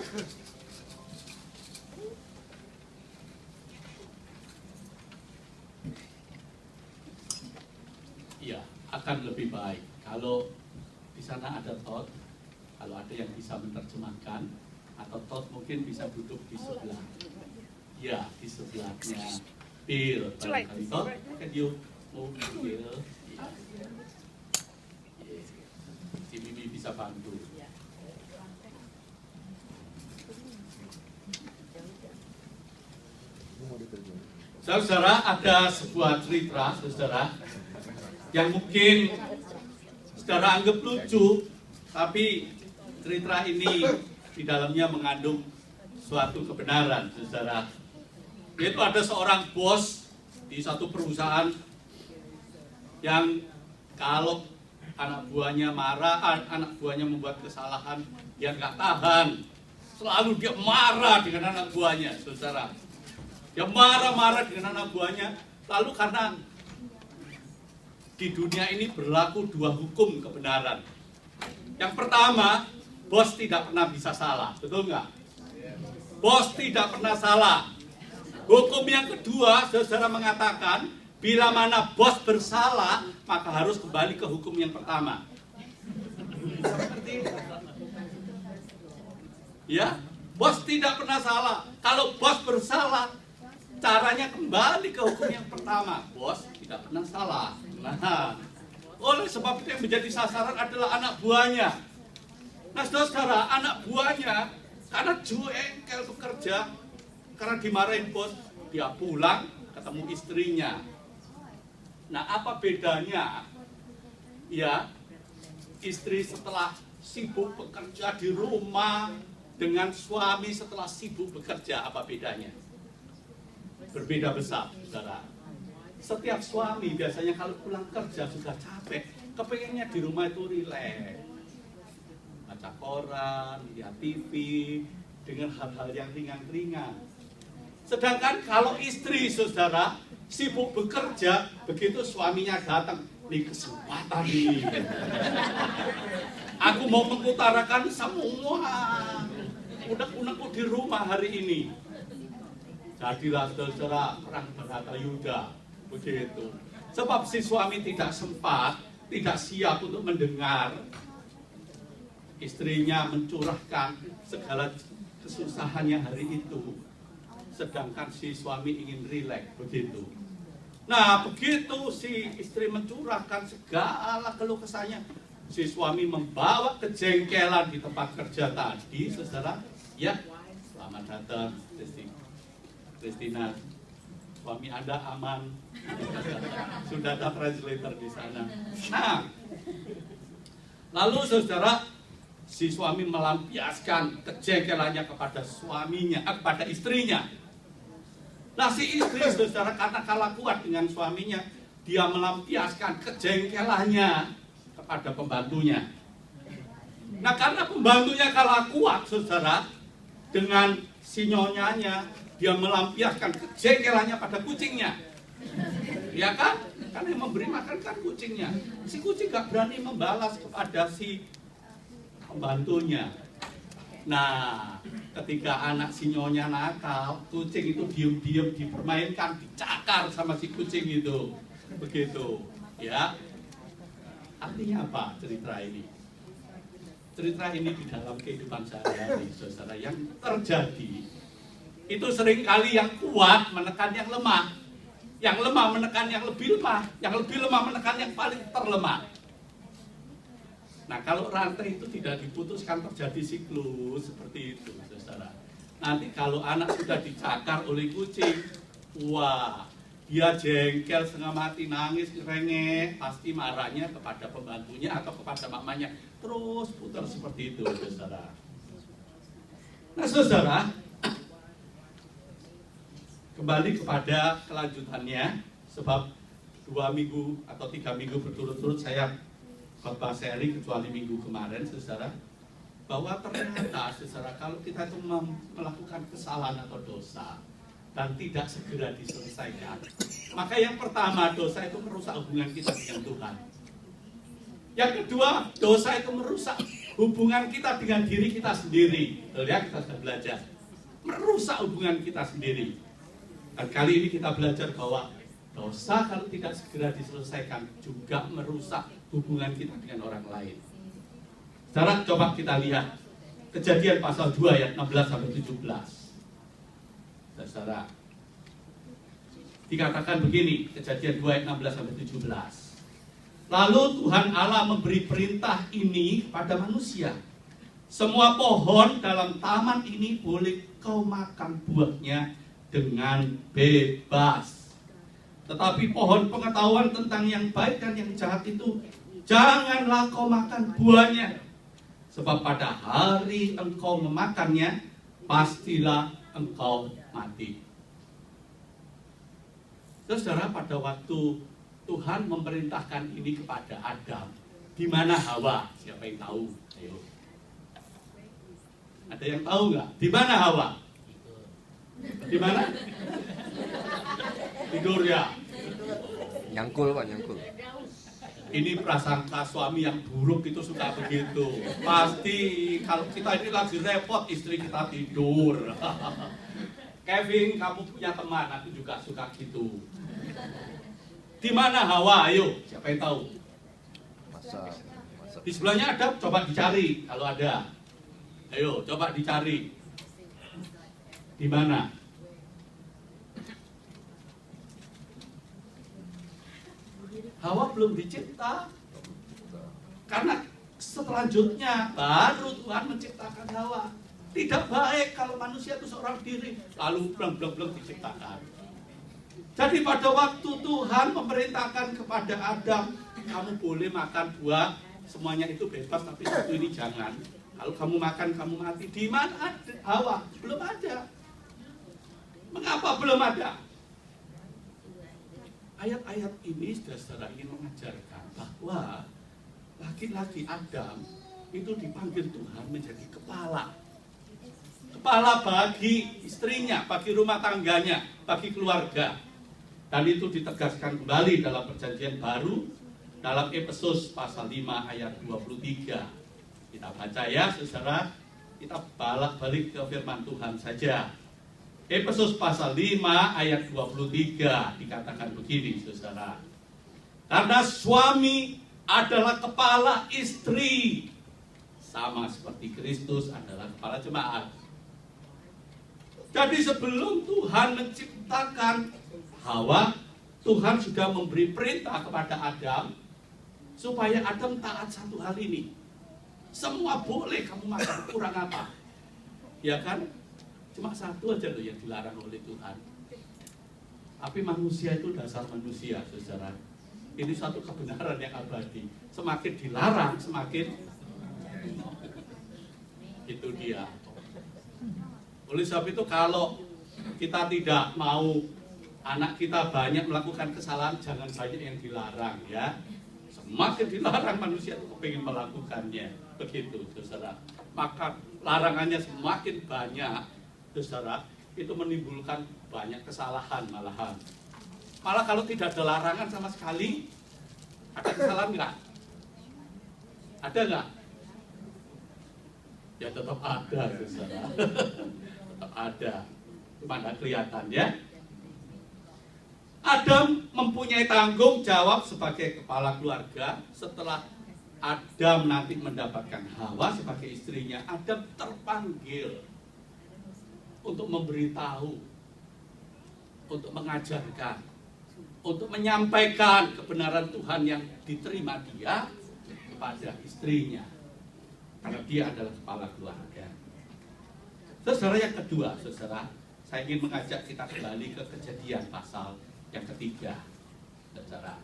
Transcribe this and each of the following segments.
Iya, akan lebih baik kalau di sana ada Todd, kalau ada yang bisa menerjemahkan, atau Todd mungkin bisa duduk di sebelah, ya di sebelahnya Bill. Barangkali Todd, can you move Bill? Ya. Si Bibi bisa bantu. Saudara, ada sebuah cerita, saudara, yang mungkin saudara anggap lucu, tapi cerita ini di dalamnya mengandung suatu kebenaran, saudara. Yaitu ada seorang bos di satu perusahaan yang kalau anak buahnya marah, anak buahnya membuat kesalahan, dia nggak tahan. Selalu dia marah dengan anak buahnya, saudara. Dia marah-marah dengan anak buahnya. Lalu karena di dunia ini berlaku dua hukum kebenaran. Yang pertama, bos tidak pernah bisa salah, betul nggak? Bos tidak pernah salah. Hukum yang kedua, saudara mengatakan, bila mana bos bersalah, maka harus kembali ke hukum yang pertama. Ya, bos tidak pernah salah. Kalau bos bersalah, caranya kembali ke hukum yang pertama. Bos tidak pernah salah. Nah, oleh sebab itu yang menjadi sasaran adalah anak buahnya. Nah, saudara, anak buahnya karena jengkel bekerja, karena dimarahin bos, dia pulang ketemu istrinya. Nah, apa bedanya? Ya, istri setelah sibuk bekerja di rumah dengan suami setelah sibuk bekerja, apa bedanya? Berbeda besar, saudara. Setiap suami biasanya kalau pulang kerja sudah capek, kepengennya di rumah itu rileks, baca koran, lihat TV, dengan hal-hal yang ringan-ringan. Sedangkan kalau istri, saudara, sibuk bekerja, begitu suaminya datang, nih kesempatan nih. Aku mau mengutarakan semua unek-unekku di rumah hari ini. Jadilah saudara perang berata Yuda, begitu. Sebab si suami tidak sempat, tidak siap untuk mendengar istrinya mencurahkan segala kesusahannya hari itu. Sedangkan si suami ingin rileks, begitu. Nah, begitu si istri mencurahkan segala keluh kesahnya, si suami membawa kejengkelan di tempat kerja tadi, saudara. Ya, selamat datang, Christina, suami Anda aman. Sudah ada translator di sana. Nah, lalu saudara, si suami melampiaskan kejengkelannya kepada suaminya, kepada istrinya. Nah, si istri, saudara, karena kalah kuat dengan suaminya, dia melampiaskan kejengkelannya kepada pembantunya. Nah, karena pembantunya kalah kuat, saudara, dengan si nyonyanya, dia melampiaskan kejengkelannya pada kucingnya. Ya kan? Karena yang memberi makan kan kucingnya. Si kucing gak berani membalas kepada si pembantunya. Nah, ketika anak si nyonya nakal, kucing itu diam-diam dipermainkan, dicakar sama si kucing itu. Begitu, ya. Artinya apa cerita ini? Cerita ini di dalam kehidupan sehari-hari, saudara, yang terjadi itu seringkali yang kuat menekan yang lemah, yang lemah menekan yang lebih lemah, yang lebih lemah menekan yang paling terlemah. Nah, kalau rantai itu tidak diputuskan, terjadi siklus seperti itu, saudara. Nanti kalau anak sudah dicakar oleh kucing, wah, dia jengkel setengah mati, nangis, rengek, pasti marahnya kepada pembantunya atau kepada mamanya. Terus putar seperti itu, saudara. Nah, saudara, kembali kepada kelanjutannya, sebab 2 minggu atau 3 minggu berturut-turut saya khotbah sharing, kecuali minggu kemarin, saudara, bahwa ternyata, saudara, kalau kita itu melakukan kesalahan atau dosa dan tidak segera diselesaikan, maka yang pertama, dosa itu merusak hubungan kita dengan Tuhan. Yang kedua, dosa itu merusak hubungan kita dengan diri kita sendiri. Betul ya, kita sudah belajar. Merusak hubungan kita sendiri. Dan kali ini kita belajar bahwa dosa kalau tidak segera diselesaikan juga merusak hubungan kita dengan orang lain. Sekarang coba kita lihat Kejadian pasal 2 ayat 16-17. Saudara, dikatakan begini, Kejadian 2 ayat 16-17. Lalu Tuhan Allah memberi perintah ini kepada manusia. Semua pohon dalam taman ini boleh kau makan buahnya dengan bebas. Tetapi pohon pengetahuan tentang yang baik dan yang jahat itu janganlah kau makan buahnya. Sebab pada hari engkau memakannya, pastilah engkau mati. Saudara, pada waktu Tuhan memerintahkan ini kepada Adam, di mana Hawa? Siapa yang tahu? Ayo. Ada yang tahu nggak? Di mana Hawa? Di mana? Tidur ya. Nyangkul Pak, nyangkul. Ini prasangka suami yang buruk itu suka begitu. Pasti kalau kita ini lagi repot, istri kita tidur. Kevin, kamu punya teman, aku juga suka gitu. Di mana Hawa? Ayo, siapa yang tahu? Masa. Di sebelahnya ada, coba dicari kalau ada. Ayo, coba dicari. Di mana? Hawa belum dicipta. Karena selanjutnya baru Tuhan menciptakan Hawa. Tidak baik kalau manusia itu seorang diri lalu bleng-bleng diciptakan. Jadi pada waktu Tuhan memerintahkan kepada Adam, kamu boleh makan buah, semuanya itu bebas, tapi satu ini jangan. Kalau kamu makan, kamu mati. Di mana ada Hawa? Belum ada. Mengapa belum ada? Ayat-ayat ini saudara ingin mengajarkan bahwa laki-laki Adam itu dipanggil Tuhan menjadi kepala. Kepala bagi istrinya, bagi rumah tangganya, bagi keluarga. Dan itu ditegaskan kembali dalam perjanjian baru dalam Efesus pasal 5 ayat 23. Kita baca ya saudara, kita balik ke firman Tuhan saja. Efesus pasal 5 ayat 23 dikatakan begini saudara. Karena suami adalah kepala istri, sama seperti Kristus adalah kepala jemaat. Jadi sebelum Tuhan menciptakan Hawa, Tuhan sudah memberi perintah kepada Adam supaya Adam taat satu hal ini. Semua boleh kamu makan, kurang apa? Ya kan? Cuma satu aja loh yang dilarang oleh Tuhan. Tapi manusia itu dasar manusia, saudara. Ini satu kebenaran yang abadi. Semakin dilarang, semakin itu dia. Oleh sebab itu kalau kita tidak mau anak kita banyak melakukan kesalahan, jangan banyak yang dilarang ya. Semakin dilarang manusia itu ingin melakukannya. Begitu, saudara. Maka larangannya semakin banyak, saudara, itu menimbulkan banyak kesalahan malahan. Malah kalau tidak ada larangan sama sekali, ada kesalahan nggak? Ada nggak? Ya tetap ada, saudara. Tetap ada. Cuma nggak kelihatan ya. Adam mempunyai tanggung jawab sebagai kepala keluarga. Setelah Adam nanti mendapatkan Hawa sebagai istrinya, Adam terpanggil untuk memberitahu, untuk mengajarkan, untuk menyampaikan kebenaran Tuhan yang diterima dia kepada istrinya, karena dia adalah kepala keluarga. Saudara, yang kedua, saudara, saya ingin mengajak kita kembali ke Kejadian pasal yang ketiga, saudara.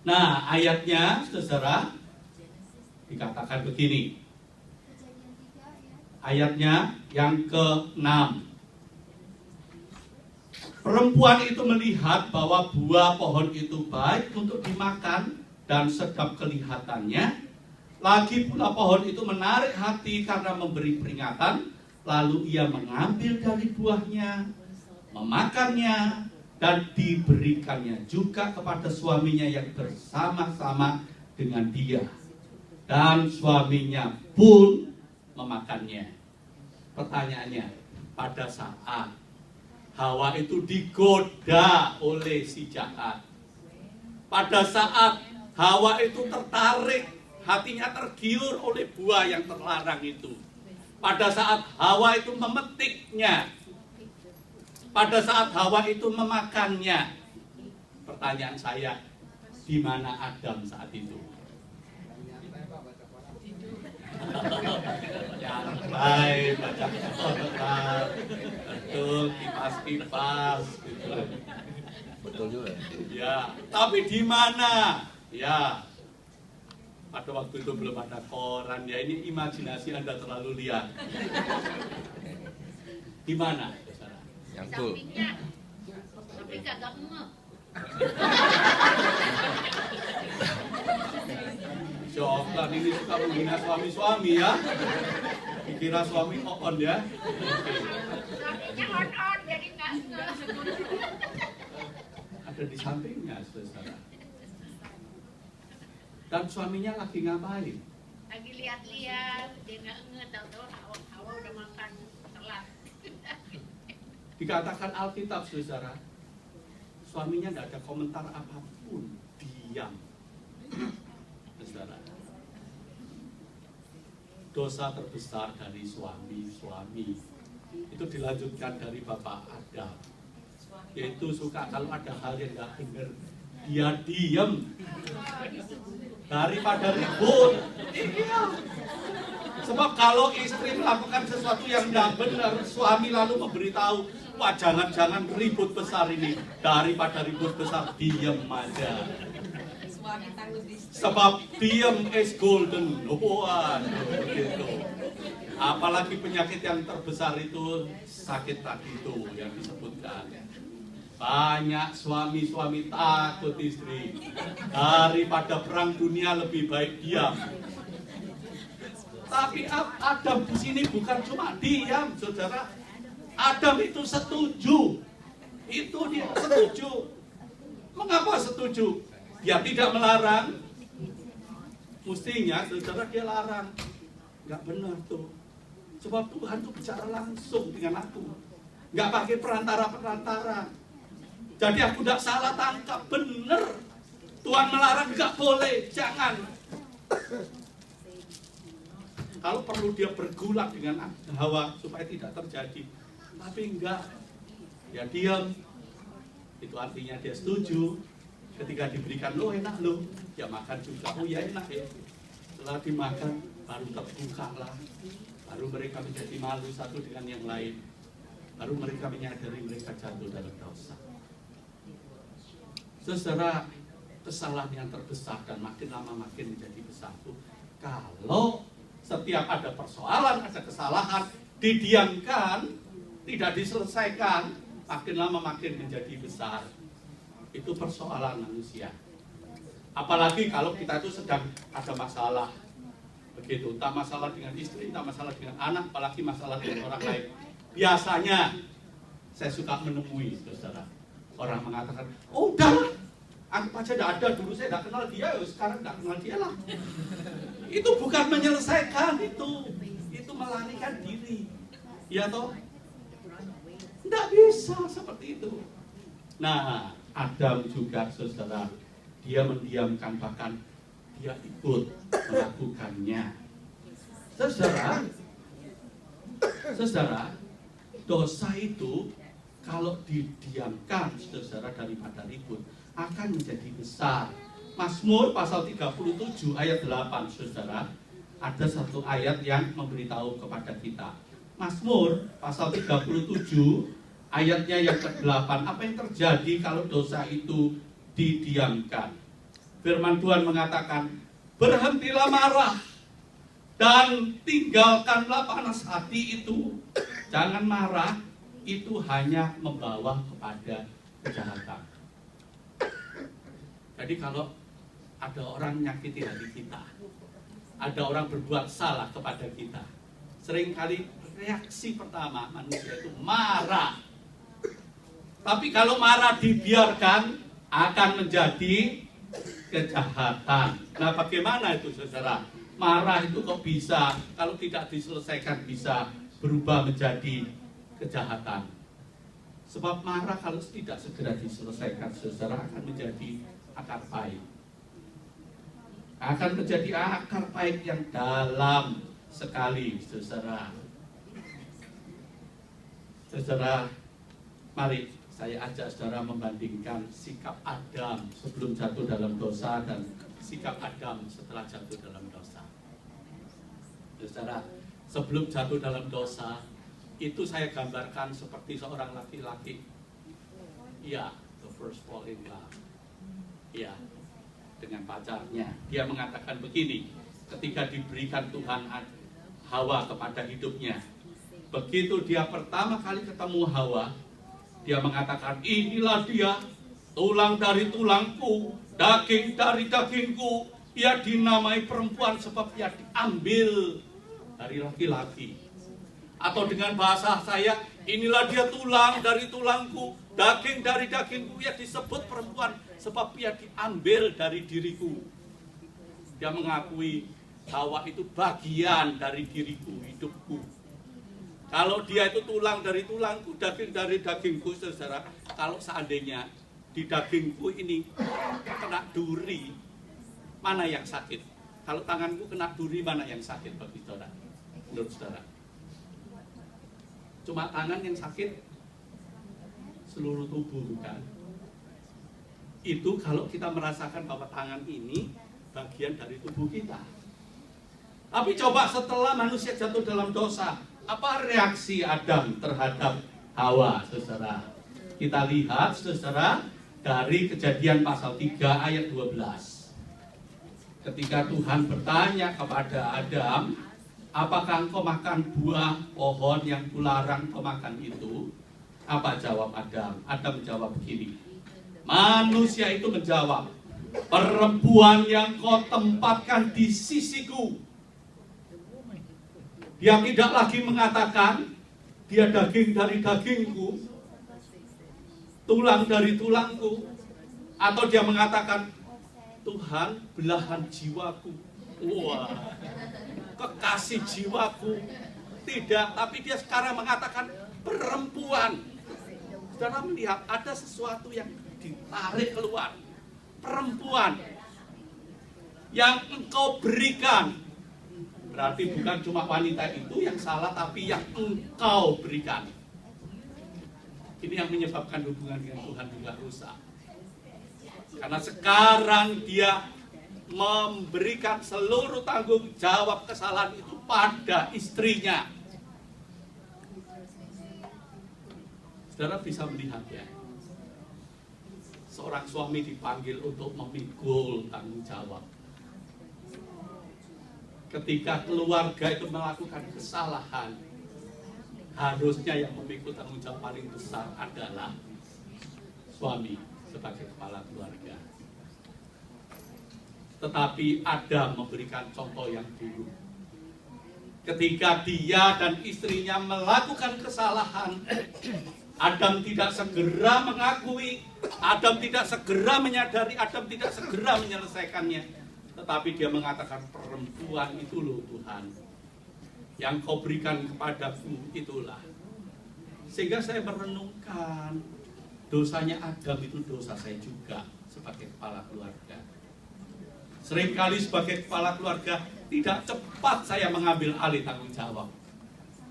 Nah, ayatnya, saudara, dikatakan begini. Ayatnya yang ke-6. Perempuan itu melihat bahwa buah pohon itu baik untuk dimakan dan sedap kelihatannya. Lagi pula pohon itu menarik hati karena memberi peringatan. Lalu ia mengambil dari buahnya, memakannya, dan diberikannya juga kepada suaminya yang bersama-sama dengan dia. dan suaminya pun memakannya. Pertanyaannya, pada saat Hawa itu digoda oleh si jahat, pada saat Hawa itu tertarik, hatinya tergiur oleh buah yang terlarang itu, pada saat Hawa itu memetiknya, pada saat Hawa itu memakannya, pertanyaan saya, di mana Adam saat itu? Baik, baca komentar, betul, kipas-kipas, gitu. Betul juga. Ya, tapi di mana? Ya, pada waktu itu belum ada koran. Ya, ini imajinasi Anda terlalu liar. Di mana? Nyangkul. Sampingnya, tapi kagak ngeh. Syoklan ini suka menghina suami-suami ya. Dikira suami on ya. Sampingnya on jadi nggak ngeh. Ada di sampingnya, saudara. Dan suaminya lagi ngapain? Lagi lihat-lihat, dia nggak ngeh, tahu-tahu Hawa udah makan telat. Dikatakan Alkitab, saudara, suaminya tidak ada komentar apapun, diam. Saudara, dosa terbesar dari suami-suami itu dilanjutkan dari Bapak Adam, yaitu suka kalau ada hal yang nggak benar dia diam daripada ribut. Iya. Sebab kalau istri melakukan sesuatu yang tidak benar, suami lalu memberitahu, wah jangan-jangan ribut besar ini, daripada ribut besar diam aja. Sebab diam is golden. Wah, begitu. Apalagi penyakit yang terbesar itu sakit hati itu yang disebutkan. Banyak suami-suami takut istri, daripada perang dunia lebih baik diam. Tapi Adam di sini bukan cuma diam, saudara. Adam itu setuju. Itu dia setuju. Mengapa setuju? Dia tidak melarang. Mestinya, saudara, dia larang. Nggak benar tuh. Sebab Tuhan tuh bicara langsung dengan aku. Nggak pakai perantara-perantara. Jadi aku tidak salah tangkap, benar. Tuhan melarang, nggak boleh, jangan. Kalau perlu dia bergulat dengan Hawa supaya tidak terjadi. Tapi enggak. Ya diam. Itu artinya dia setuju. Ketika diberikan, lo enak lo. Ya makan juga, oh ya enak ya. Setelah dimakan, baru terbuka lah. Baru mereka menjadi malu satu dengan yang lain. Baru mereka menyadari mereka jatuh dalam dosa. Saudara, kesalahan yang terbesar dan makin lama makin menjadi besar tuh, kalau setiap ada persoalan, ada kesalahan, didiamkan, tidak diselesaikan, makin lama makin menjadi besar. Itu persoalan manusia. Apalagi kalau kita itu sedang ada masalah, begitu, entah masalah dengan istri, entah masalah dengan anak, apalagi masalah dengan orang lain. Biasanya saya suka menemui, saudara, orang mengatakan, oh udahlah, anggap aja tidak ada, dulu saya tidak kenal dia, sekarang tidak kenal dia lah. Itu bukan menyelesaikan, itu melarikan diri. Ya toh? Tidak bisa seperti itu. Nah, Adam juga, saudara, dia mendiamkan, bahkan dia ikut melakukannya. Saudara, dosa itu kalau didiamkan, saudara, daripada ribut, akan menjadi besar. Mazmur pasal 37 ayat 8, saudara, ada satu ayat yang memberitahu kepada kita. Mazmur pasal 37 ayatnya yang ke-8, apa yang terjadi kalau dosa itu didiamkan? Firman Tuhan mengatakan, berhentilah marah dan tinggalkanlah panas hati itu. Jangan marah, itu hanya membawa kepada kejahatan. Jadi kalau ada orang menyakiti hati kita, ada orang berbuat salah kepada kita, seringkali reaksi pertama manusia itu marah. Tapi kalau marah dibiarkan, akan menjadi kejahatan. Nah, bagaimana itu, saudara? marah itu kok bisa, kalau tidak diselesaikan bisa berubah menjadi kejahatan. Sebab marah kalau tidak segera diselesaikan, saudara, akan menjadi akar pahit. Akan menjadi akar pahit yang dalam sekali, saudara. Saudara, mari saya ajak saudara membandingkan sikap Adam sebelum jatuh dalam dosa dan sikap Adam setelah jatuh dalam dosa. Saudara, sebelum jatuh dalam dosa, itu saya gambarkan seperti seorang laki-laki. Ya, the first fall in love. Ya, dengan pacarnya. Dia mengatakan begini, ketika diberikan Tuhan Hawa kepada hidupnya. Begitu dia pertama kali ketemu Hawa, dia mengatakan, inilah dia, tulang dari tulangku, daging dari dagingku. Ia dinamai perempuan sebab ia diambil dari laki-laki. Atau dengan bahasa saya, inilah dia tulang dari tulangku, daging dari dagingku. Ia disebut perempuan sebab ia diambil dari diriku. Dia mengakui Hawa itu bagian dari diriku, hidupku. Kalau dia itu tulang dari tulangku, daging dari dagingku, saudara. Kalau seandainya di dagingku ini kena duri, mana yang sakit? Kalau tanganku kena duri, mana yang sakit bagi saudara? Menurut saudara? Cuma tangan yang sakit, seluruh tubuh bukan? Itu kalau kita merasakan bahwa tangan ini bagian dari tubuh kita. Tapi coba setelah manusia jatuh dalam dosa, apa reaksi Adam terhadap Hawa, saudara? Kita lihat, saudara, dari Kejadian pasal 3 ayat 12. Ketika Tuhan bertanya kepada Adam, apakah engkau makan buah pohon yang kularang kau makan itu? Apa jawab Adam? Adam menjawab begini. Manusia itu menjawab, perempuan yang kau tempatkan di sisiku. Dia tidak lagi mengatakan, dia daging dari dagingku, tulang dari tulangku. Atau dia mengatakan, Tuhan belahan jiwaku. Wah, kekasih jiwaku. Tidak, tapi dia sekarang mengatakan perempuan. Saudara melihat ada sesuatu yang ditarik keluar. Perempuan yang engkau berikan. Berarti bukan cuma wanita itu yang salah, tapi yang engkau berikan. Ini yang menyebabkan hubungan dengan Tuhan juga rusak. Karena sekarang dia memberikan seluruh tanggung jawab kesalahan itu pada istrinya. Saudara bisa melihat ya, seorang suami dipanggil untuk memikul tanggung jawab. Ketika keluarga itu melakukan kesalahan, harusnya yang memikul tanggung jawab paling besar adalah suami sebagai kepala keluarga. Tetapi Adam memberikan contoh yang buruk. Ketika dia dan istrinya melakukan kesalahan, Adam tidak segera mengakui, Adam tidak segera menyadari, Adam tidak segera menyelesaikannya. Tetapi dia mengatakan, perempuan itu loh Tuhan, yang kau berikan kepadaku itulah. Sehingga saya merenungkan, dosanya Adam itu dosa saya juga sebagai kepala keluarga. Seringkali sebagai kepala keluarga tidak cepat saya mengambil alih tanggung jawab.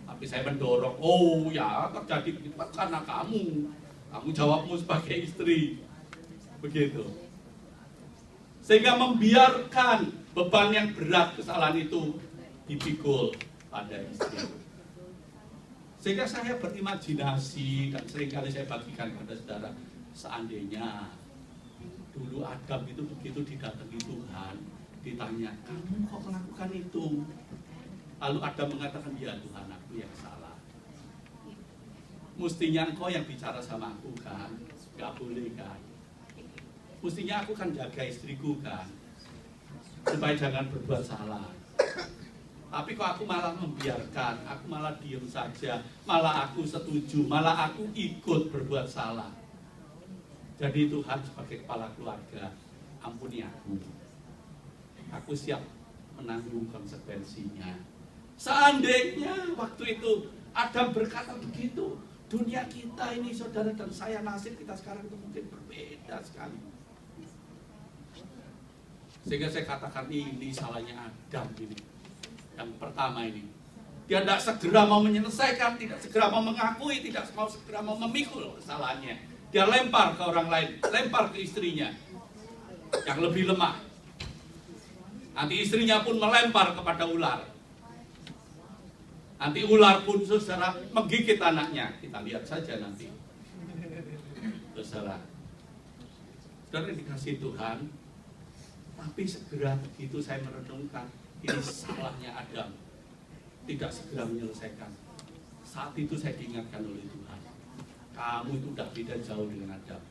Tapi saya mendorong, oh ya terjadi begitu karena kamu jawabmu sebagai istri. Begitu. Sehingga membiarkan beban yang berat kesalahan itu dipikul pada istri. Sehingga saya berimajinasi dan seringkali saya bagikan kepada saudara, seandainya dulu Adam itu begitu didatangi Tuhan, ditanya, kamu kok melakukan itu? Lalu Adam mengatakan, ya Tuhan, aku yang salah. Mestinya engkau yang bicara sama aku kan, gak boleh kan. Mestinya aku kan jaga istriku kan, supaya jangan berbuat salah. Tapi kok aku malah membiarkan, aku malah diem saja, malah aku setuju, malah aku ikut berbuat salah. Jadi Tuhan sebagai kepala keluarga, ampuni aku. Aku siap menanggung konsekuensinya. Seandainya waktu itu Adam berkata begitu, dunia kita ini saudara dan saya, nasib kita sekarang itu mungkin berbeda sekali. Sehingga saya katakan ini salahnya Adam ini. Yang pertama ini, dia tidak segera mau menyelesaikan, tidak segera mau mengakui, tidak segera mau memikul kesalahannya. Dia lempar ke orang lain, lempar ke istrinya yang lebih lemah. Nanti istrinya pun melempar kepada ular. Nanti ular pun saudara menggigit anaknya. Kita lihat saja nanti. Saudara dikasih Tuhan, tapi segera begitu saya merenungkan, ini salahnya Adam. Tidak segera menyelesaikan. Saat itu saya diingatkan oleh Tuhan, kamu itu udah beda jauh dengan Adam.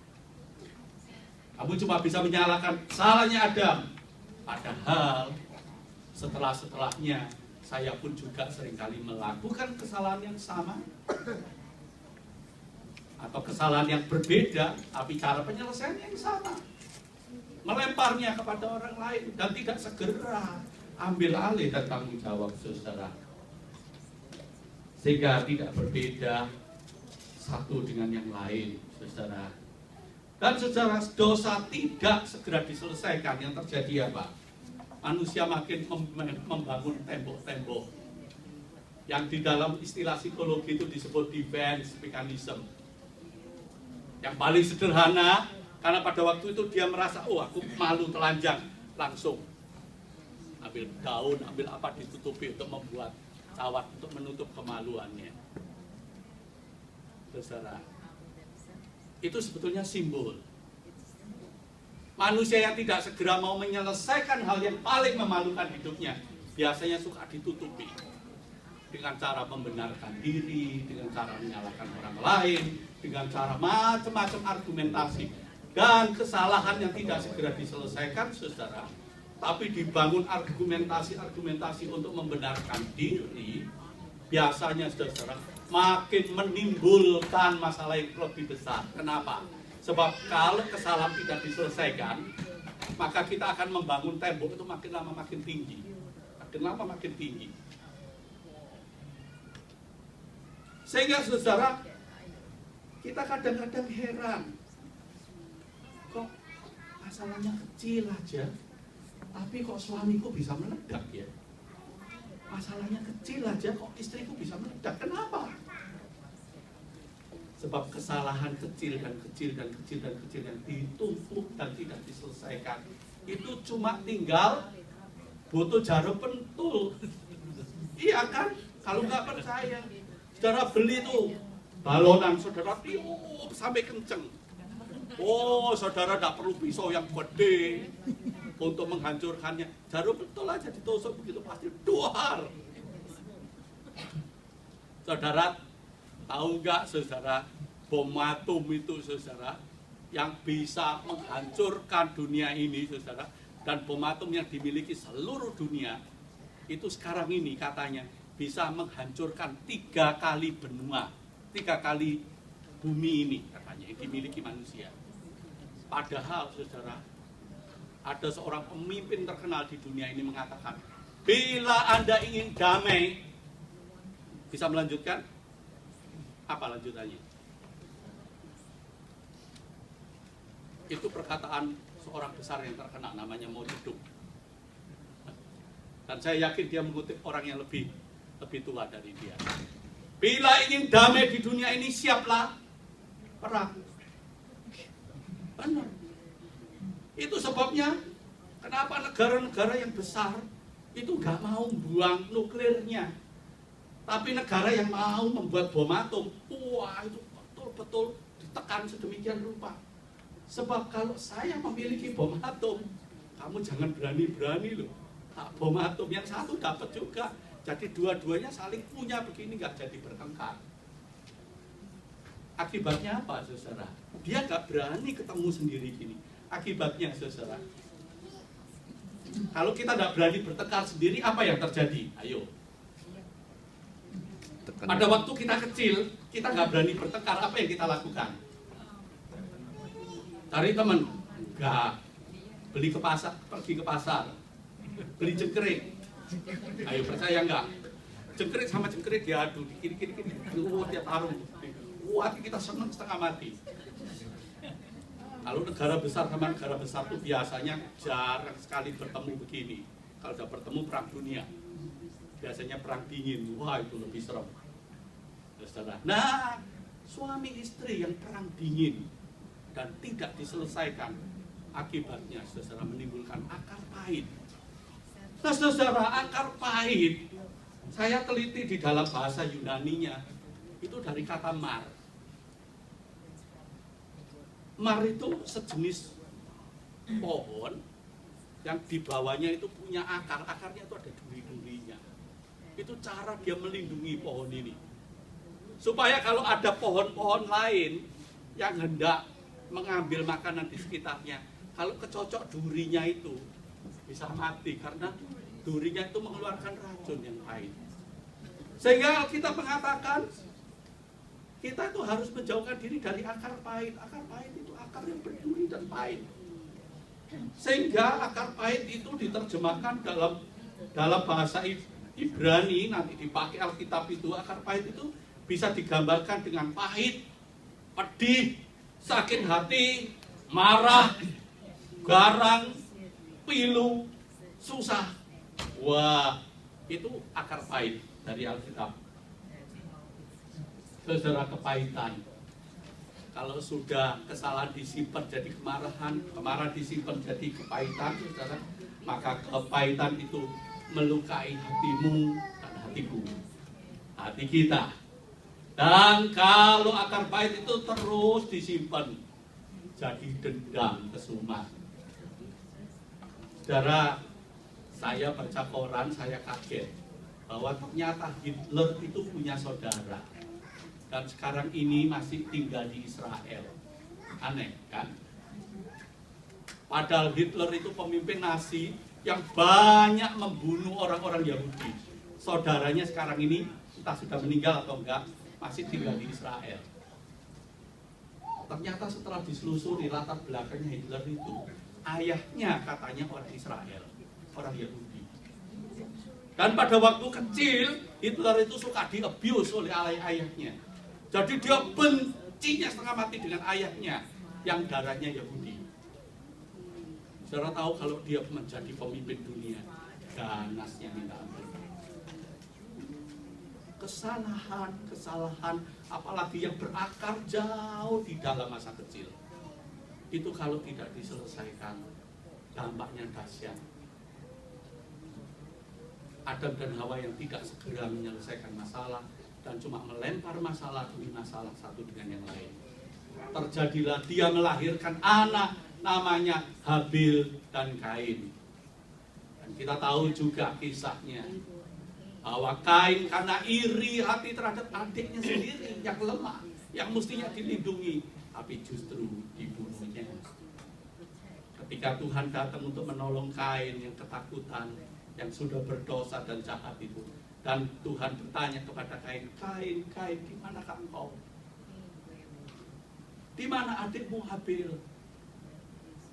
Kamu cuma bisa menyalahkan salahnya Adam. Padahal setelahnya saya pun juga seringkali melakukan kesalahan yang sama atau kesalahan yang berbeda, tapi cara penyelesaiannya yang sama. Melemparnya kepada orang lain dan tidak segera ambil alih dan tanggung jawab saudara. Sehingga tidak berbeda satu dengan yang lain saudara. Dan saudara, dosa tidak segera diselesaikan, yang terjadi apa? Manusia makin membangun tembok-tembok yang di dalam istilah psikologi itu disebut defense mechanism. Yang paling sederhana, karena pada waktu itu dia merasa, oh aku malu telanjang, langsung ambil daun, ambil apa ditutupi untuk membuat cawat, untuk menutup kemaluannya. Saudara, itu sebetulnya simbol manusia yang tidak segera mau menyelesaikan hal yang paling memalukan hidupnya, biasanya suka ditutupi dengan cara membenarkan diri, dengan cara menyalahkan orang lain, dengan cara macam-macam argumentasi. Dan kesalahan yang tidak segera diselesaikan saudara, tapi dibangun argumentasi untuk membenarkan diri, biasanya saudara makin menimbulkan masalah yang lebih besar. Kenapa? Sebab kalau kesalahan tidak diselesaikan, maka kita akan membangun tembok itu makin lama makin tinggi. Makin lama makin tinggi. Sehingga saudara, kita kadang-kadang heran. Kok masalahnya kecil aja, tapi kok suamiku bisa meledak ya? Masalahnya kecil aja, kok istriku bisa meledak? Kenapa? Sebab kesalahan kecil dan kecil dan kecil dan kecil yang ditumpuk dan tidak diselesaikan, itu cuma tinggal butuh jarum pentul. Iya kan? Kalau nggak percaya, saudara beli tuh balonan, saudara tiup sampai kenceng. Oh, saudara tidak perlu pisau yang gede untuk menghancurkannya. Jarum pentul aja ditusuk begitu pasti duar. Saudara tahu nggak saudara, bom atom itu saudara yang bisa menghancurkan dunia ini saudara, dan bom atom yang dimiliki seluruh dunia itu sekarang ini katanya bisa menghancurkan 3 kali benua, 3 kali bumi ini katanya yang dimiliki manusia. Padahal saudara, ada seorang pemimpin terkenal di dunia ini mengatakan, bila Anda ingin damai, bisa melanjutkan? Apa lanjutannya? Itu perkataan seorang besar yang terkenal, namanya Mao Zedong. Dan saya yakin dia mengutip orang yang lebih tua dari dia. Bila ingin damai di dunia ini, siaplah perang. Benar. Itu sebabnya kenapa negara-negara yang besar itu nggak mau buang nuklirnya, tapi negara yang mau membuat bom atom, wah itu betul-betul ditekan sedemikian rupa. Sebab kalau saya memiliki bom atom, kamu jangan berani-berani loh. Bom atom yang satu dapat juga. Jadi dua-duanya saling punya begini, nggak jadi bertengkar. Akibatnya apa saudara? Dia nggak berani ketemu sendiri gini. Akibatnya saudara, kalau kita nggak berani bertengkar sendiri, apa yang terjadi? Ayo. Pada waktu kita kecil, kita nggak berani bertengkar, apa yang kita lakukan? Cari teman? Enggak. Beli ke pasar, pergi ke pasar, beli jengkrik, Ayo percaya enggak? Jengkrik sama jengkrik diadu, kiri-kiri, dia taruh. Wah, kita senang setengah mati. Kalau negara besar sama negara besar itu biasanya jarang sekali bertemu begini. Kalau sudah bertemu perang dunia, biasanya perang dingin. Wah, itu lebih serem. Nah, suami istri yang perang dingin dan tidak diselesaikan, akibatnya saudara menimbulkan akar pahit. Nah, saudara, akar pahit, saya teliti di dalam bahasa Yunaninya, itu dari kata mar. Mar itu sejenis pohon yang di bawahnya itu punya akar, akarnya itu ada duri-durinya. Itu cara dia melindungi pohon ini. Supaya kalau ada pohon-pohon lain yang hendak mengambil makanan di sekitarnya, kalau kecocok durinya itu bisa mati karena durinya itu mengeluarkan racun yang pahit. Sehingga kita mengatakan kita itu harus menjauhkan diri dari akar pahit. Akar pahit itu akar yang berduri dan pahit. Sehingga akar pahit itu diterjemahkan dalam bahasa Ibrani, nanti dipakai Alkitab itu, akar pahit itu bisa digambarkan dengan pahit, pedih, sakit hati, marah, garang, pilu, susah. Wah, itu akar pahit dari Alkitab. Saudara, kepahitan. Kalau sudah kesalahan disimpan jadi kemarahan, kemarahan disimpan jadi kepahitan, saudara, maka kepahitan itu melukai hatimu dan hatiku, hati kita. Dan kalau akar pahit itu terus disimpan, jadi dendam, kesumat. Saudara, saya baca koran, saya kaget bahwa ternyata Hitler itu punya saudara. Dan sekarang ini masih tinggal di Israel. Aneh kan? Padahal Hitler itu pemimpin Nazi yang banyak membunuh orang-orang Yahudi. Saudaranya sekarang ini entah sudah meninggal atau enggak, masih tinggal di Israel. Ternyata setelah diselusuri latar belakangnya Hitler itu, ayahnya katanya orang Israel, orang Yahudi. Dan pada waktu kecil, Hitler itu suka di-abuse oleh ayahnya. Jadi dia bencinya setengah mati dengan ayahnya yang darahnya Yahudi. Saudara tahu kalau dia menjadi pemimpin dunia, ganasnya minta ampun. Kesalahan, apalagi yang berakar jauh di dalam masa kecil. Itu kalau tidak diselesaikan, dampaknya dahsyat. Adam dan Hawa yang tidak segera menyelesaikan masalah dan cuma melempar masalah demi masalah satu dengan yang lain. Terjadilah dia melahirkan anak namanya Habil dan Kain. Dan kita tahu juga kisahnya bahwa Kain karena iri hati terhadap adiknya sendiri yang lemah, yang mestinya dilindungi, tapi justru dibunuhnya. Ketika Tuhan datang untuk menolong Kain yang ketakutan, yang sudah berdosa dan jahat itu, dan Tuhan bertanya kepada Kain, Kain, di manakah engkau? Di mana adikmu Habil?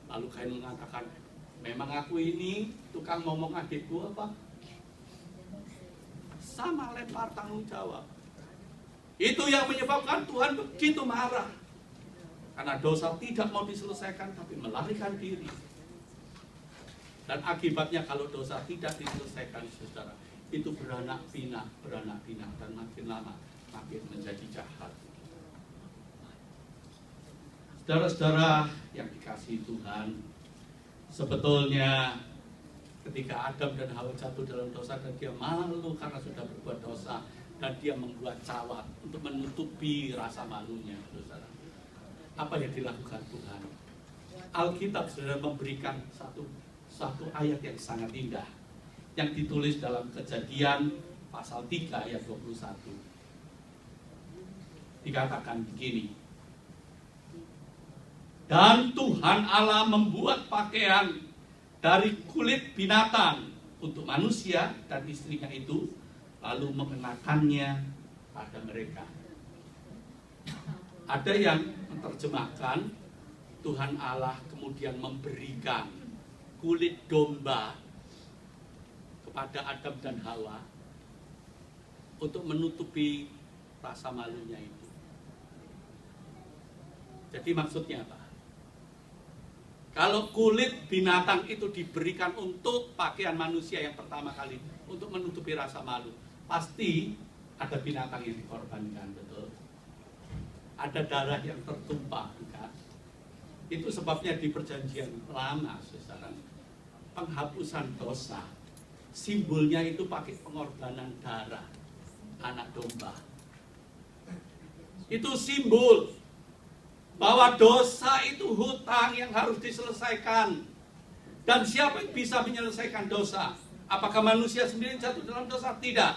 Lalu Kain mengatakan, memang aku ini tukang ngomong adikku apa? Sama lempar tanggung jawab. Itu yang menyebabkan Tuhan begitu marah. Karena dosa tidak mau diselesaikan tapi melarikan diri. Dan akibatnya kalau dosa tidak diselesaikan, saudara, itu beranak pinak, dan makin lama makin menjadi jahat. Saudara-saudara yang dikasihi Tuhan, sebetulnya ketika Adam dan Hawa jatuh dalam dosa dan dia malu karena sudah berbuat dosa, dan dia membuat cawat untuk menutupi rasa malunya, saudara. Apa yang dilakukan Tuhan? Alkitab sudah memberikan satu ayat yang sangat indah yang ditulis dalam Kejadian pasal 3 ayat 21. Dikatakan begini, dan Tuhan Allah membuat pakaian dari kulit binatang untuk manusia dan istrinya itu, lalu mengenakannya pada mereka. Ada yang menerjemahkan Tuhan Allah kemudian memberikan kulit domba kepada Adam dan Hawa untuk menutupi rasa malunya itu. Jadi maksudnya apa? Kalau kulit binatang itu diberikan untuk pakaian manusia yang pertama kali untuk menutupi rasa malu, pasti ada binatang yang dikorbankan, betul? Ada darah yang tertumpah, bukan? Itu sebabnya di perjanjian lama, saudara, penghapusan dosa, simbolnya itu pakai pengorbanan darah anak domba. Itu simbol bahwa dosa itu hutang yang harus diselesaikan. Dan siapa yang bisa menyelesaikan dosa? Apakah manusia sendiri jatuh dalam dosa? Tidak.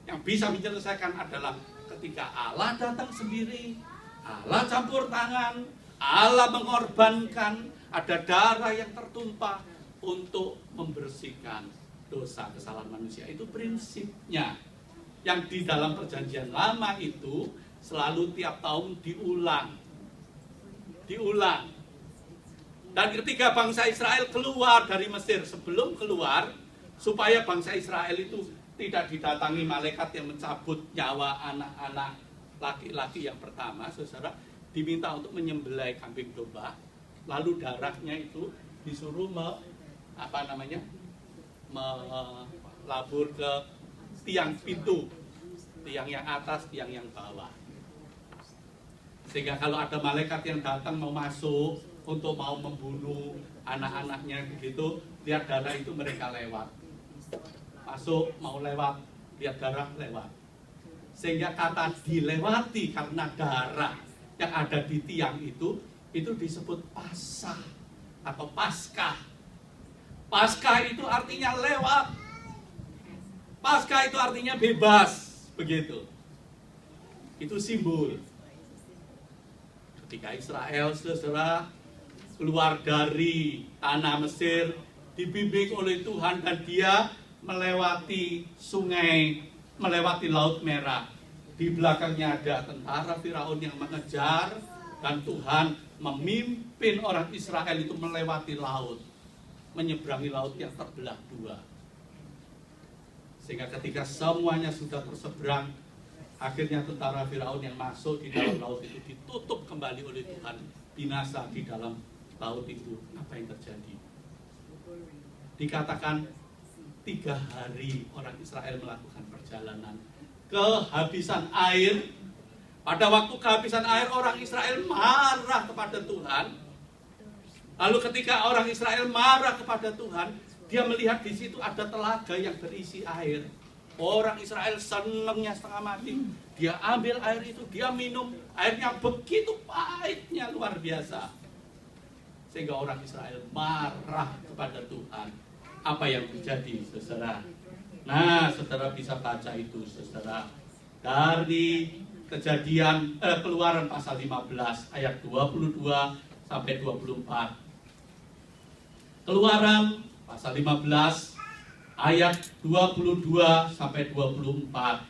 Yang bisa menyelesaikan adalah ketika Allah datang sendiri, Allah campur tangan, Allah mengorbankan, ada darah yang tertumpah untuk membersihkan dosa kesalahan manusia. Itu prinsipnya yang di dalam perjanjian lama itu selalu tiap tahun diulang. Dan ketika bangsa Israel keluar dari Mesir, sebelum keluar, supaya bangsa Israel itu tidak didatangi malaikat yang mencabut nyawa anak-anak laki-laki yang pertama, saudara, diminta untuk menyembelih kambing domba, lalu darahnya itu disuruh melabur ke tiang pintu, tiang yang atas, tiang yang bawah. Sehingga kalau ada malaikat yang datang mau masuk untuk mau membunuh anak-anaknya begitu, lihat darah itu mereka lewat. Masuk, mau lewat, lihat darah lewat. Sehingga kata dilewati karena darah yang ada di tiang itu disebut Pasah atau Paskah. Paskah itu artinya lewat. Paskah itu artinya bebas, begitu. Itu simbol. Ketika Israel, saudara, keluar dari tanah Mesir, dibimbing oleh Tuhan dan dia melewati sungai, melewati Laut Merah. Di belakangnya ada tentara Firaun yang mengejar dan Tuhan memimpin orang Israel itu melewati laut, menyeberangi laut yang terbelah dua. Sehingga ketika semuanya sudah terseberang, akhirnya tentara Firaun yang masuk di dalam laut itu ditutup kembali oleh Tuhan, binasa di dalam laut itu. Apa yang terjadi? Dikatakan 3 hari orang Israel melakukan perjalanan, kehabisan air. Pada waktu kehabisan air, orang Israel marah kepada Tuhan. Lalu ketika orang Israel marah kepada Tuhan, dia melihat di situ ada telaga yang berisi air. Orang Israel senangnya setengah mati. Dia ambil air itu, dia minum. Airnya begitu pahitnya, luar biasa. Sehingga orang Israel marah kepada Tuhan. Apa yang terjadi, saudara? Nah, saudara bisa baca itu, saudara. Dari Kejadian Keluaran pasal 15 ayat 22 sampai 24. Keluaran pasal 15 ayat 22 sampai 24.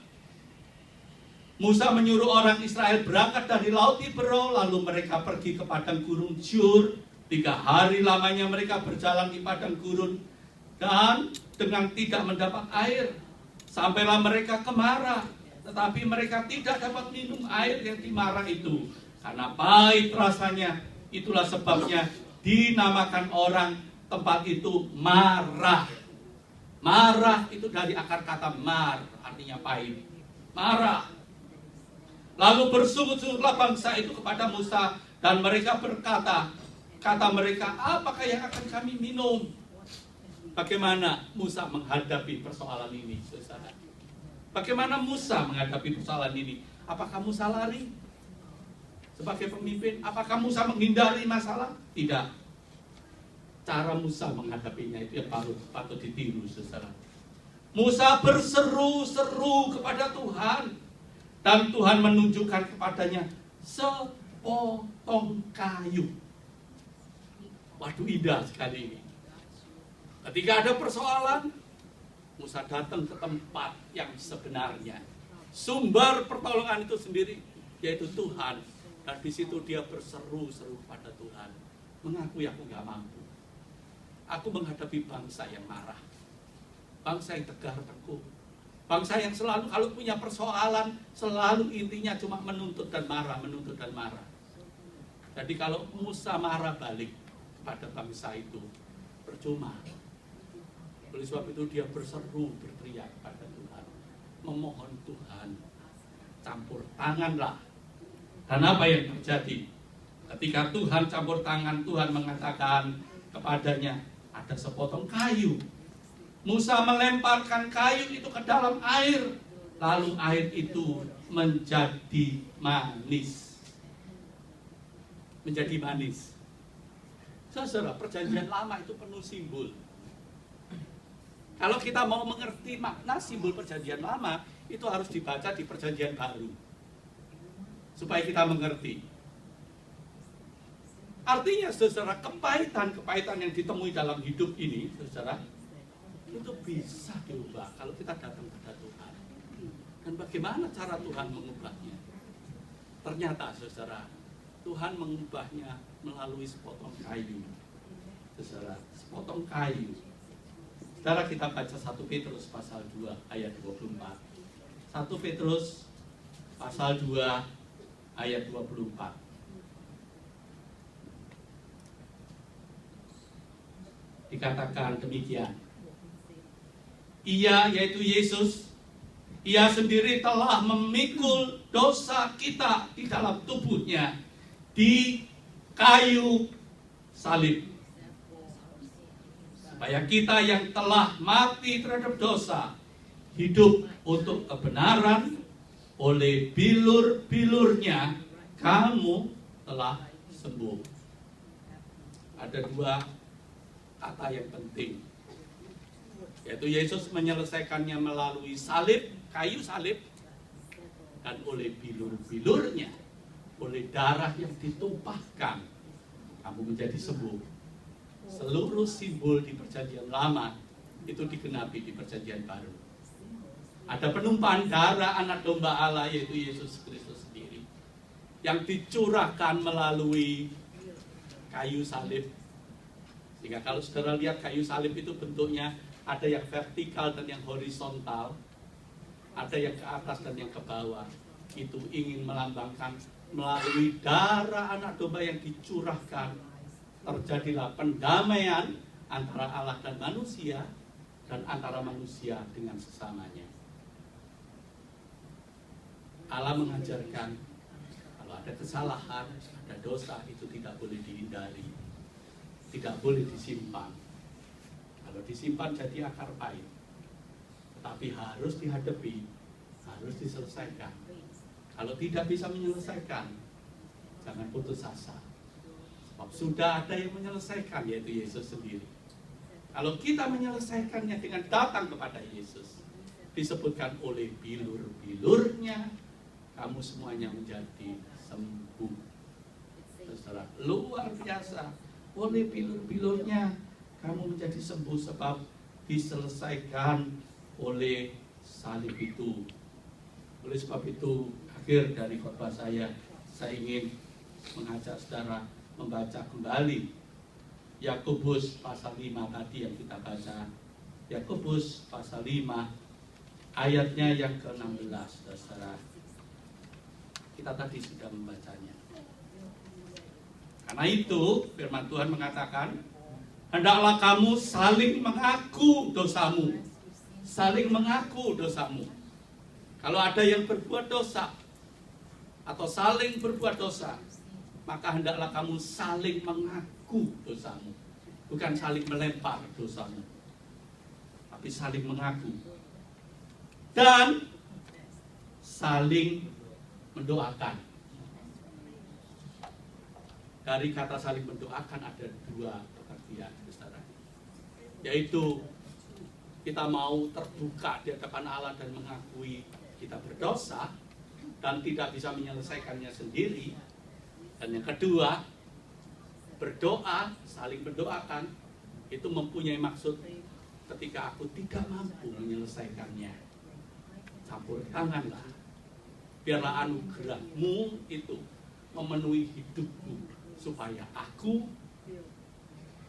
Musa menyuruh orang Israel berangkat dari Laut Tibro, lalu mereka pergi ke padang gurun Shur. 3 hari lamanya mereka berjalan di padang gurun dan dengan tidak mendapat air. Sampailah mereka ke Marah, tetapi mereka tidak dapat minum air yang di Marah itu karena pahit rasanya. Itulah sebabnya dinamakan orang tempat itu Marah. Marah itu dari akar kata mar, artinya pahit. Marah. Lalu bersungut-sungutlah bangsa itu kepada Musa dan mereka berkata, kata mereka, apakah yang akan kami minum? Bagaimana Musa menghadapi persoalan ini, saudara? Bagaimana Musa menghadapi persoalan ini? Apakah Musa lari sebagai pemimpin? Apakah Musa menghindari masalah? Tidak. Cara Musa menghadapinya itu yang patut ditiru, saudara. Musa berseru-seru kepada Tuhan. Dan Tuhan menunjukkan kepadanya sepotong kayu. Waduh, indah sekali ini. Ketika ada persoalan, Musa datang ke tempat yang sebenarnya. Sumber pertolongan itu sendiri, yaitu Tuhan. Dan di situ dia berseru-seru pada Tuhan. Mengakui aku gak mampu. Aku menghadapi bangsa yang marah. bangsa yang tegar tengkuk, bangsa yang selalu kalau punya persoalan selalu intinya cuma menuntut dan marah, menuntut dan marah. Jadi kalau Musa marah balik kepada bangsa itu percuma. Oleh sebab itu dia berseru, berteriak kepada Tuhan, memohon Tuhan campur tanganlah. Dan apa yang terjadi? Ketika Tuhan campur tangan, Tuhan mengatakan kepadanya, ada sepotong kayu. Musa melemparkan kayu itu ke dalam air, lalu air itu menjadi manis. Menjadi manis. Saudara, perjanjian lama itu penuh simbol. Kalau kita mau mengerti makna simbol perjanjian lama, itu harus dibaca di perjanjian baru, supaya kita mengerti. Artinya, saudara, kepahitan yang ditemui dalam hidup ini, saudara, itu bisa diubah kalau kita datang kepada Tuhan. Dan bagaimana cara Tuhan mengubahnya? Ternyata, saudara, Tuhan mengubahnya melalui sepotong kayu. Saudara, sepotong kayu. Saudara, kita baca 1 Petrus pasal 2 ayat 24. 1 Petrus pasal 2 ayat 24. Dikatakan demikian. Ia, yaitu Yesus, ia sendiri telah memikul dosa kita di dalam tubuhnya di kayu salib, supaya kita yang telah mati terhadap dosa hidup untuk kebenaran. Oleh bilur-bilurnya kamu telah sembuh. Ada dua kata yang penting, yaitu Yesus menyelesaikannya melalui salib, kayu salib, dan oleh bilur-bilurnya, oleh darah yang ditumpahkan, kamu menjadi sembuh. Seluruh simbol di perjanjian lama itu digenapi di perjanjian baru. Ada penumpahan darah anak domba Allah, yaitu Yesus Kristus sendiri, yang dicurahkan melalui kayu salib. Sehingga kalau saudara lihat kayu salib itu bentuknya ada yang vertikal dan yang horizontal, ada yang ke atas dan yang ke bawah. Itu ingin melambangkan melalui darah anak domba yang dicurahkan, terjadilah pendamaian antara Allah dan manusia, dan antara manusia dengan sesamanya. Allah mengajarkan kalau ada kesalahan, ada dosa, itu tidak boleh dihindari, tidak boleh disimpan. Kalau disimpan jadi akar pahit, tetapi harus dihadapi, harus diselesaikan. Kalau tidak bisa menyelesaikan, jangan putus asa, sebab sudah ada yang menyelesaikan, yaitu Yesus sendiri. Kalau kita menyelesaikannya dengan datang kepada Yesus, disebutkan oleh bilur-bilurnya kamu semuanya menjadi sembuh. Saudara, luar biasa. Oleh bilur-bilurnya kamu menjadi sembuh, sebab diselesaikan oleh salib itu. Oleh sebab itu, akhir dari khotbah saya ingin mengajak saudara membaca kembali Yakobus pasal 5 tadi yang kita baca. Yakobus pasal 5 ayatnya yang ke-16, saudara. Kita tadi sudah membacanya. Karena itu firman Tuhan mengatakan, hendaklah kamu saling mengaku dosamu. Saling mengaku dosamu. Kalau ada yang berbuat dosa atau saling berbuat dosa, maka hendaklah kamu saling mengaku dosamu. Bukan saling melempar dosamu, tapi saling mengaku. Dan saling mendoakan. Dari kata saling mendoakan ada dua pengertian, saudara. Yaitu kita mau terbuka di hadapan Allah dan mengakui kita berdosa dan tidak bisa menyelesaikannya sendiri. Dan yang kedua, berdoa, saling mendoakan, itu mempunyai maksud ketika aku tidak mampu menyelesaikannya, campur tanganlah. Biarlah anugerah-Mu itu memenuhi hidupku, supaya aku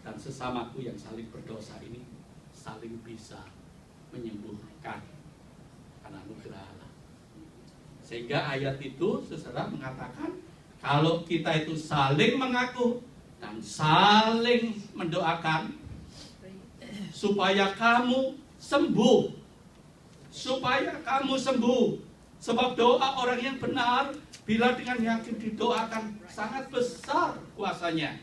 dan sesamaku yang saling berdosa ini saling bisa menyembuhkan karena anugerah Allah. Sehingga ayat itu saudara mengatakan kalau kita itu saling mengaku dan saling mendoakan supaya kamu sembuh. Supaya kamu sembuh. Sebab doa orang yang benar bila dengan yakin didoakan sangat besar kuasanya.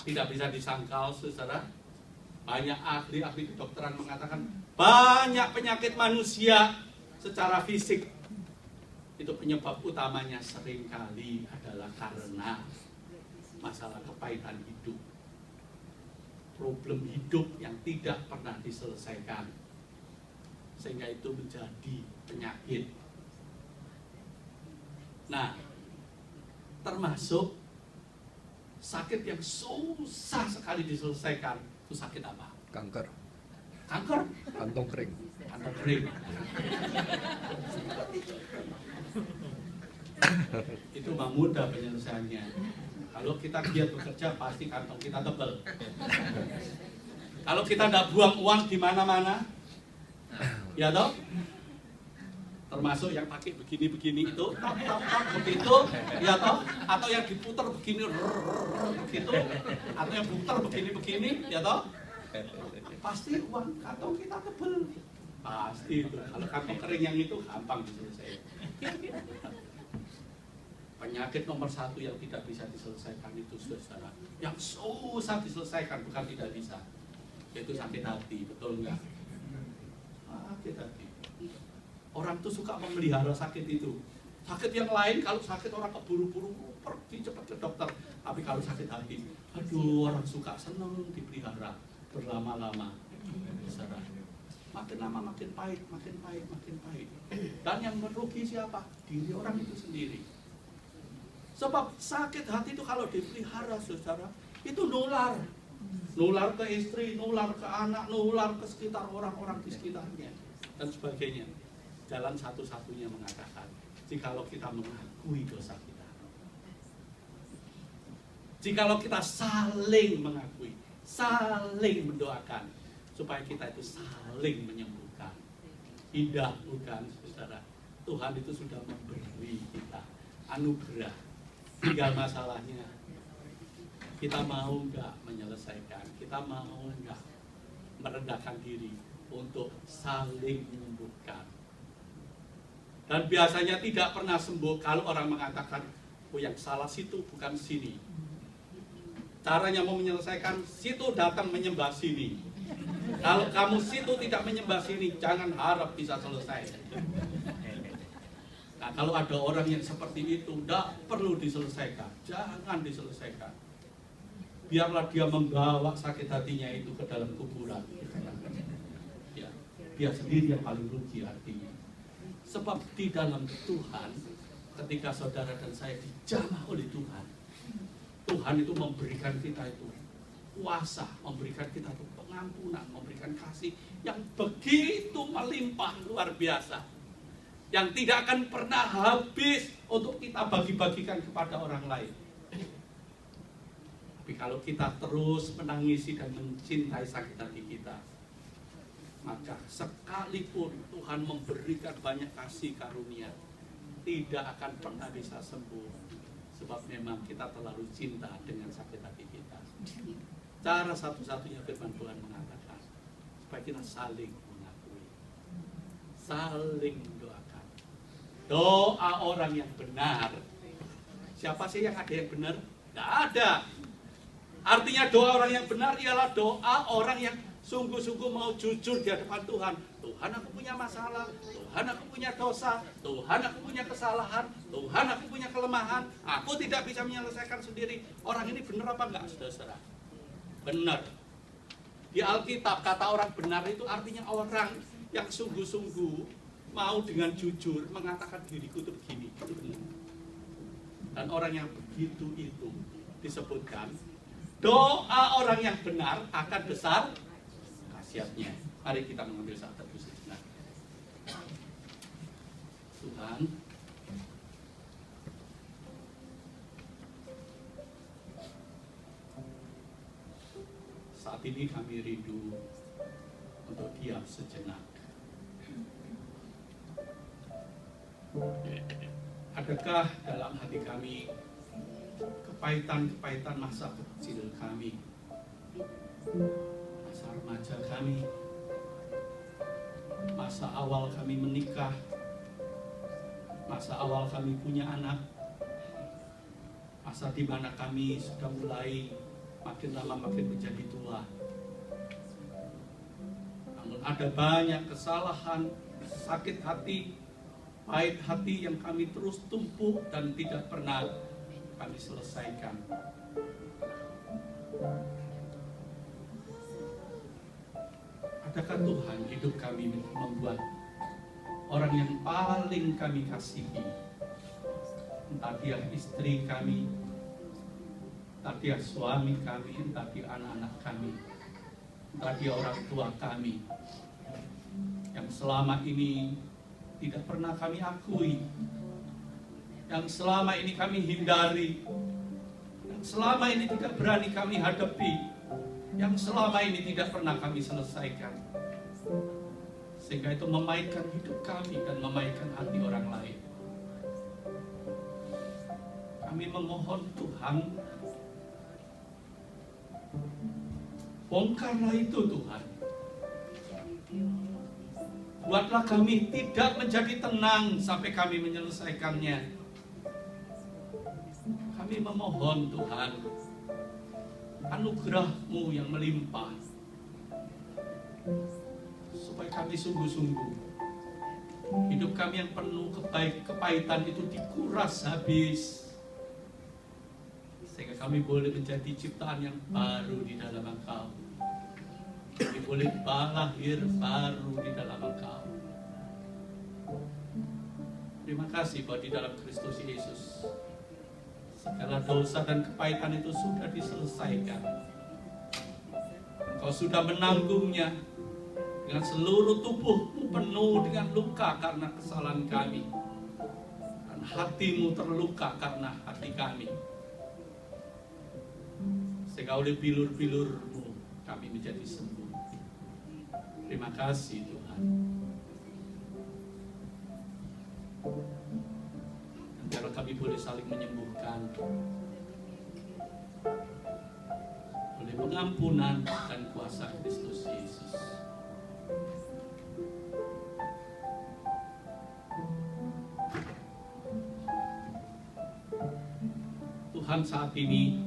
Tidak bisa disangkal saudara. Banyak ahli-ahli kedokteran mengatakan banyak penyakit manusia secara fisik itu penyebab utamanya seringkali adalah karena masalah kepahitan hidup, problem hidup yang tidak pernah diselesaikan, sehingga itu menjadi penyakit. Nah, termasuk sakit yang susah sekali diselesaikan itu sakit apa? Kanker. Kanker? Kantong kering. Kantong kering. Itu mah mudah penyelesaiannya. Kalau kita giat bekerja pasti kantong kita tebal. Kalau kita tidak buang uang di mana-mana, ya toh? Termasuk yang pakai begini-begini itu, begitu, ya toh? Atau yang diputar begini, begitu, atau yang putar begini-begini, ya toh? Pasti uang kantong kita tebal. Pasti itu. Kalau kantong kering yang itu gampang diselesaikan. Penyakit nomor satu yang tidak bisa diselesaikan itu saudara, yang susah diselesaikan, bukan tidak bisa, yaitu sakit hati. Betul nggak? Sakit hati. Orang tuh suka memelihara sakit itu. Sakit yang lain, kalau sakit orang keburu-buru pergi cepat ke dokter. Tapi kalau sakit hati, aduh, orang suka seneng dipelihara berlama-lama. Saudara, makin lama makin pahit, makin pahit, makin pahit. Dan yang merugi siapa? Diri orang itu sendiri. Sebab sakit hati itu kalau dipelihara saudara, itu nular. Nular ke istri, nular ke anak, nular ke sekitar orang-orang di sekitarnya, dan sebagainya. Jalan satu-satunya mengatakan, jikalau kita mengakui dosa kita, jikalau kita saling mengakui, saling mendoakan, supaya kita itu saling menyembuhkan. Indah bukan saudara? Tuhan itu sudah memberi kita anugerah. Tinggal masalahnya, kita mau nggak menyelesaikan, kita mau nggak merendahkan diri untuk saling menyembuhkan. Dan biasanya tidak pernah sembuh kalau orang mengatakan, oh yang salah situ bukan sini. Caranya mau menyelesaikan, situ datang menyembah sini. Kalau kamu situ tidak menyembah sini, jangan harap bisa selesai. Nah, kalau ada orang yang seperti itu, tidak perlu diselesaikan, jangan diselesaikan. Biarlah dia membawa sakit hatinya itu ke dalam kuburan. Ya, dia sendiri yang paling rugi artinya. Sebab di dalam Tuhan, ketika saudara dan saya dijamah oleh Tuhan, Tuhan itu memberikan kita itu kuasa, memberikan kita itu pengampunan, memberikan kasih yang begitu melimpah luar biasa, yang tidak akan pernah habis untuk kita bagi-bagikan kepada orang lain. Tapi kalau kita terus menangisi dan mencintai sakit hati kita, maka sekalipun Tuhan memberikan banyak kasih karunia, tidak akan pernah bisa sembuh. Sebab memang kita terlalu cinta dengan sakit hati kita. Cara satu-satunya firman Tuhan mengatakan, supaya kita saling mengakui, saling mendoakan. Doa orang yang benar. Siapa sih yang ada yang benar? Tidak ada. Artinya doa orang yang benar ialah doa orang yang sungguh-sungguh mau jujur di hadapan Tuhan. Tuhan, aku punya masalah. Tuhan, aku punya dosa. Tuhan, aku punya kesalahan. Tuhan, aku punya kelemahan. Aku tidak bisa menyelesaikan sendiri. Orang ini benar apa enggak, saudara? Benar. Di Alkitab kata orang benar itu artinya orang yang sungguh-sungguh mau dengan jujur mengatakan diriku itu begini, itu benar. Dan orang yang begitu itu disebutkan doa orang yang benar akan besar khasiatnya. Mari kita mengambil saat teduh sejenak. Tuhan, saat ini kami rindu diam sejenak. Adakah dalam hati kami kepahitan-kepahitan masa kecil kami, masa remaja kami, masa awal kami menikah, masa awal kami punya anak, masa di mana kami sudah mulai makin lama makin menjadi tua. Namun ada banyak kesalahan, sakit hati, pahit hati yang kami terus tumpuk dan tidak pernah kami selesaikan. Adakah Tuhan hidup kami membuat orang yang paling kami kasihi, entah dia istri kami, entah dia suami kami, entah dia anak-anak kami, entah dia orang tua kami, yang selama ini tidak pernah kami akui, yang selama ini kami hindari, yang selama ini tidak berani kami hadapi, yang selama ini tidak pernah kami selesaikan, sehingga itu memainkan hidup kami dan memainkan hati orang lain. Kami memohon Tuhan, bongkarlah itu Tuhan. Buatlah kami tidak menjadi tenang sampai kami menyelesaikannya. Kami memohon Tuhan, anugerah-Mu yang melimpah, supaya kami sungguh-sungguh hidup kami yang penuh kepahitan itu dikuras habis, sehingga kami boleh menjadi ciptaan yang baru di dalam Engkau. Kami boleh lahir baru di dalam Engkau. Terima kasih bahwa di dalam Kristus Yesus segala dosa dan kepahitan itu sudah diselesaikan. Engkau sudah menanggungnya dengan seluruh tubuhmu penuh dengan luka karena kesalahan kami, dan hatimu terluka karena hati kami, sehingga oleh bilur-bilurmu kami menjadi sembuh. Terima kasih Tuhan. Dan biarlah kami boleh saling menyembuhkan oleh pengampunan dan kuasa Kristus Yesus. Tuhan, saat ini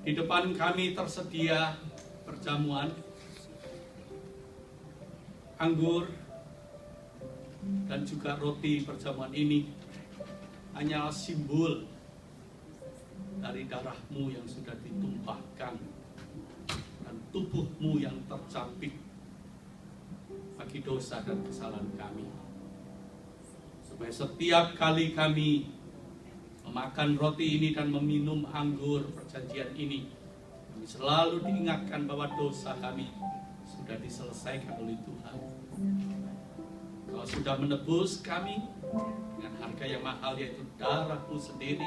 di depan kami tersedia perjamuan, anggur, dan juga roti. Perjamuan ini hanyalah simbol dari darah-Mu yang sudah ditumpahkan dan tubuh-Mu yang tercapit bagi dosa dan kesalahan kami, supaya setiap kali kami memakan roti ini dan meminum anggur perjanjian ini, kami selalu diingatkan bahwa dosa kami sudah diselesaikan oleh Tuhan. Kau sudah menebus kami dengan harga yang mahal, yaitu darah-Mu sendiri.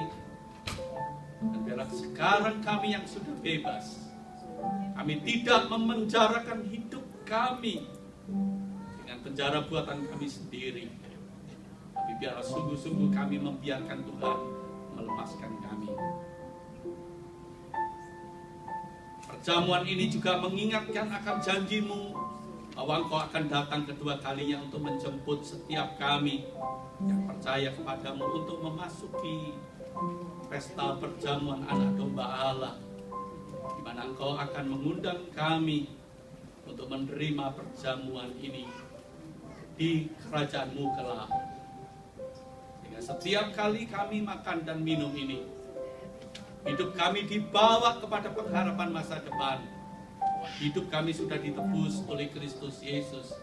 Dan biarlah sekarang kami yang sudah bebas, kami tidak memenjarakan hidup kami dengan penjara buatan kami sendiri, tapi biarlah sungguh-sungguh kami membiarkan Tuhan melepaskan kami. Perjamuan ini juga mengingatkan akan janji-Mu bahwa Engkau akan datang kedua kalinya untuk menjemput setiap kami yang percaya kepadamu untuk memasuki pesta perjamuan anak domba Allah, di mana Engkau akan mengundang kami untuk menerima perjamuan ini di kerajaan-Mu kelak. Sehingga setiap kali kami makan dan minum ini, hidup kami dibawa kepada pengharapan masa depan. Hidup kami sudah ditebus oleh Kristus Yesus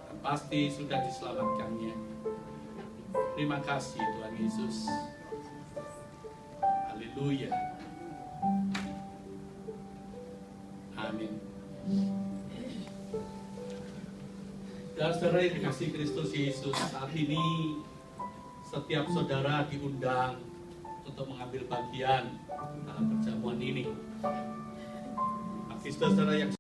dan pasti sudah diselamatkannya. Terima kasih Tuhan Yesus. Haleluya. Amin. Dan saudara yang dikasihi Kristus Yesus, saat ini setiap saudara diundang untuk mengambil bagian dalam perjamuan ini. Bagi saudara yang